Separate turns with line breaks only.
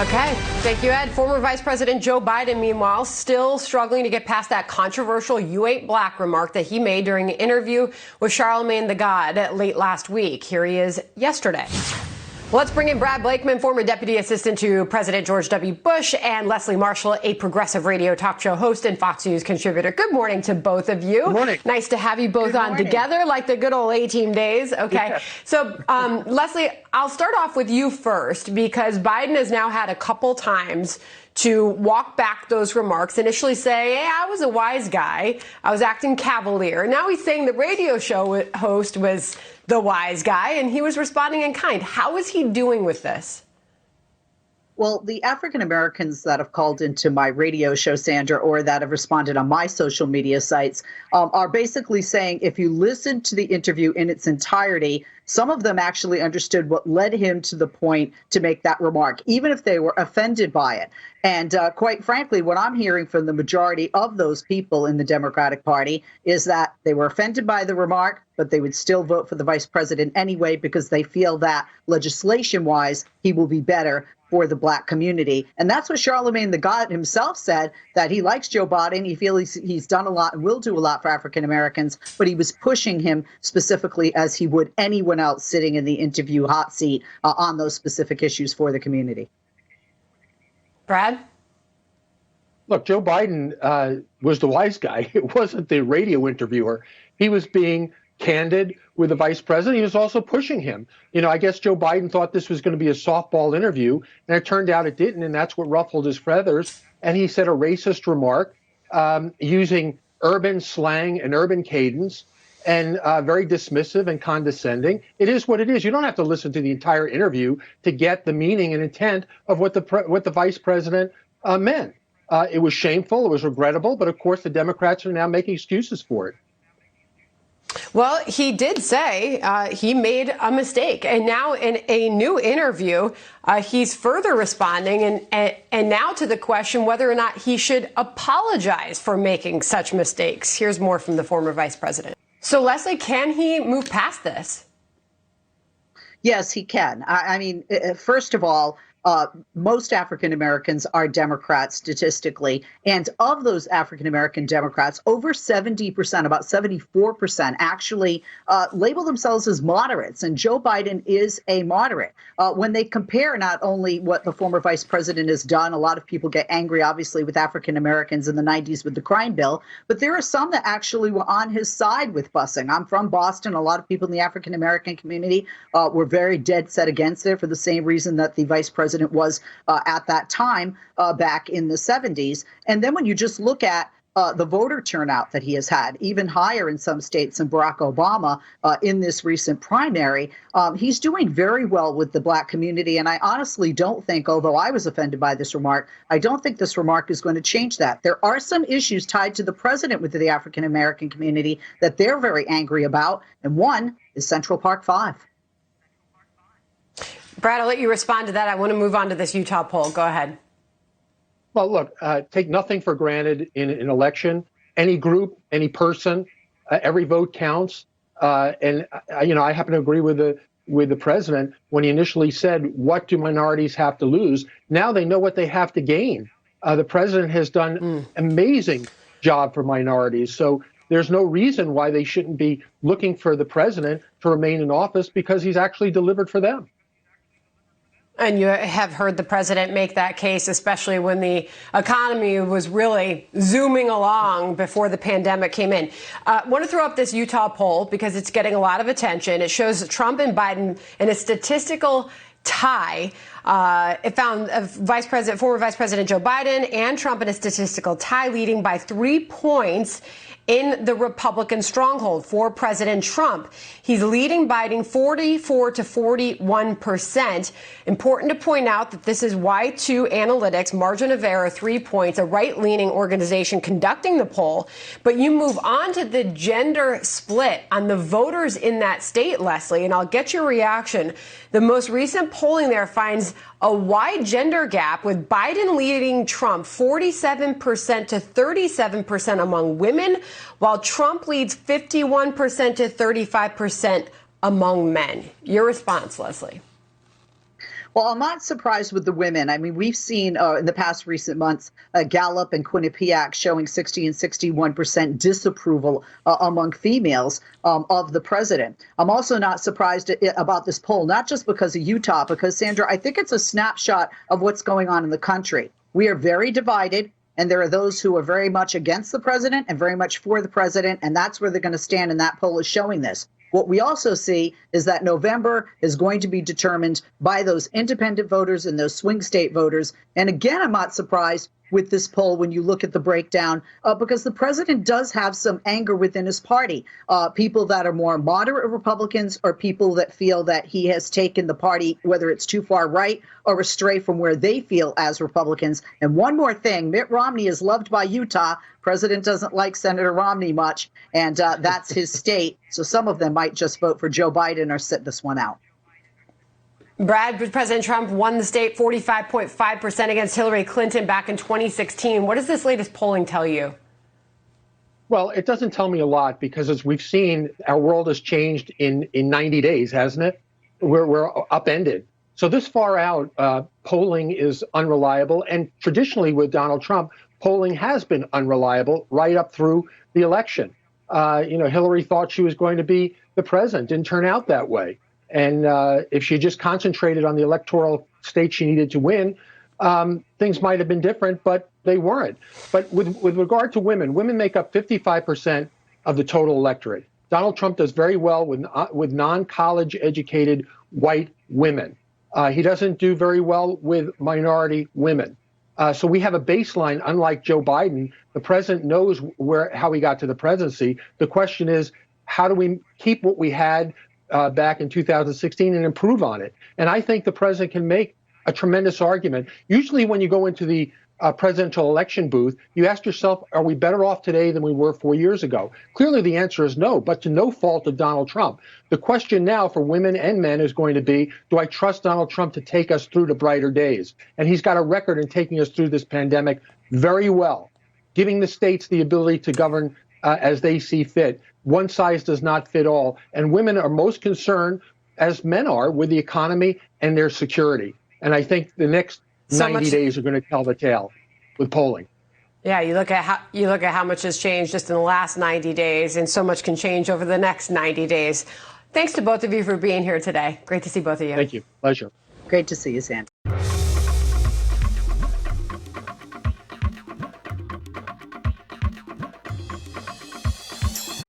Okay, thank you, Ed. Former Vice President Joe Biden, meanwhile, still struggling to get past that controversial "you ain't black" remark that he made during an interview with Charlamagne Tha God late last week. Here he is yesterday. Let's bring in Brad Blakeman, former deputy assistant to President George W. Bush, and Leslie Marshall, a progressive radio talk show host and Fox News contributor. Good morning to both of you.
Good morning.
Nice to have you both on together like the good old A-team days. Okay. Yeah. So, Leslie, I'll start off with you first, because Biden has now had a couple times to walk back those remarks, initially say, hey, I was a wise guy, I was acting cavalier. Now he's saying the radio show host was the wise guy, and he was responding in kind. How is he doing with this?
Well, the African Americans that have called into my radio show, Sandra, or that have responded on my social media sites are basically saying if you listen to the interview in its entirety, some of them actually understood what led him to the point to make that remark, even if they were offended by it. And quite frankly, what I'm hearing from the majority of those people in the Democratic Party is that they were offended by the remark, but they would still vote for the vice president anyway because they feel that legislation-wise, he will be better for the black community. And that's what Charlamagne Tha God himself said, that he likes Joe Biden. He feels he's done a lot and will do a lot for African Americans, but he was pushing him specifically as he would anyone else sitting in the interview hot seat on those specific issues for the community.
Brad?
Look, Joe Biden was the wise guy. It wasn't the radio interviewer. He was being candid with the vice president. He was also pushing him. You know, I guess Joe Biden thought this was going to be a softball interview, and it turned out it didn't, and that's what ruffled his feathers. And he said a racist remark using urban slang and urban cadence, and very dismissive and condescending. It is what it is. You don't have to listen to the entire interview to get the meaning and intent of what the vice president meant. It was shameful. It was regrettable. But of course, the Democrats are now making excuses for it.
Well, he did say he made a mistake. And now in a new interview, he's further responding and now to the question whether or not he should apologize for making such mistakes. Here's more from the former vice president. So, Leslie, can he move past this?
Yes, he can. I mean, first of all, most African Americans are Democrats statistically. And of those African American Democrats, over 70%, about 74% actually label themselves as moderates. And Joe Biden is a moderate. When they compare not only what the former vice president has done, a lot of people get angry, obviously, with African Americans in the 90s with the crime bill. But there are some that actually were on his side with busing. I'm from Boston. A lot of people in the African American community were very dead set against it for the same reason that the vice president was at that time back in the 70s. And then when you just look at the voter turnout that he has had, even higher in some states than Barack Obama in this recent primary, he's doing very well with the black community. And I honestly don't think, although I was offended by this remark, I don't think this remark is going to change that. There are some issues tied to the president with the African American community that they're very angry about. And one is Central Park 5.
Brad, I'll let you respond to that. I want to move on to this Utah poll. Go ahead.
Well, look, take nothing for granted in an election. Any group, any person, every vote counts. And I happen to agree with the president when he initially said, what do minorities have to lose? Now they know what they have to gain. The president has done an amazing job for minorities. So there's no reason why they shouldn't be looking for the president to remain in office because he's actually delivered for them.
And you have heard the president make that case, especially when the economy was really zooming along before the pandemic came in. I want to throw up this Utah poll because it's getting a lot of attention. It shows Trump and Biden in a statistical tie. It found former Vice President Joe Biden and Trump in a statistical tie, leading by 3 points in the Republican stronghold for President Trump. He's leading Biden 44 to 41%. Important to point out that this is Y2 Analytics, margin of error, 3 points, a right-leaning organization conducting the poll. But you move on to the gender split on the voters in that state, Leslie, and I'll get your reaction. The most recent polling there finds a wide gender gap, with Biden leading Trump 47% to 37% among women, while Trump leads 51% to 35% among men. Your response, Leslie?
Well, I'm not surprised with the women. I mean, we've seen in the past recent months, Gallup and Quinnipiac showing 60 and 61% disapproval among females of the president. I'm also not surprised about this poll, not just because of Utah, because, Sandra, I think it's a snapshot of what's going on in the country. We are very divided. And there are those who are very much against the president and very much for the president. And that's where they're going to stand. And that poll is showing this. What we also see is that November is going to be determined by those independent voters and those swing state voters. And again, I'm not surprised with this poll when you look at the breakdown, because the president does have some anger within his party. People that are more moderate Republicans or people that feel that he has taken the party, whether it's too far right or astray from where they feel as Republicans. And one more thing, Mitt Romney is loved by Utah. President doesn't like Senator Romney much, and that's his state. So some of them might just vote for Joe Biden or sit this one out.
Brad, President Trump won the state 45.5% against Hillary Clinton back in 2016. What does this latest polling tell you?
Well, it doesn't tell me a lot because, as we've seen, our world has changed in 90 days, hasn't it? We're upended. So this far out, polling is unreliable. And traditionally with Donald Trump, polling has been unreliable right up through the election. Hillary thought she was going to be the president. Didn't turn out that way. And if she just concentrated on the electoral state she needed to win, things might have been different, but they weren't. But with regard to women, women make up 55% of the total electorate. Donald Trump does very well with non-college educated white women. He doesn't do very well with minority women. So we have a baseline, unlike Joe Biden. The president knows how he got to the presidency. The question is, how do we keep what we had back in 2016 and improve on it? And I think the president can make a tremendous argument. Usually when you go into the presidential election booth, you ask yourself, are we better off today than we were 4 years ago? Clearly the answer is no, but to no fault of Donald Trump. The question now for women and men is going to be, do I trust Donald Trump to take us through to brighter days? And he's got a record in taking us through this pandemic very well, giving the states the ability to govern as they see fit. One size does not fit all. And women are most concerned, as men are, with the economy and their security. And I think the next 90 days are going to tell the tale with polling.
Yeah, you look at how much has changed just in the last 90 days, and so much can change over the next 90 days. Thanks to both of you for being here today. Great to see both of you.
Thank you. Pleasure.
Great to see you, Sandra.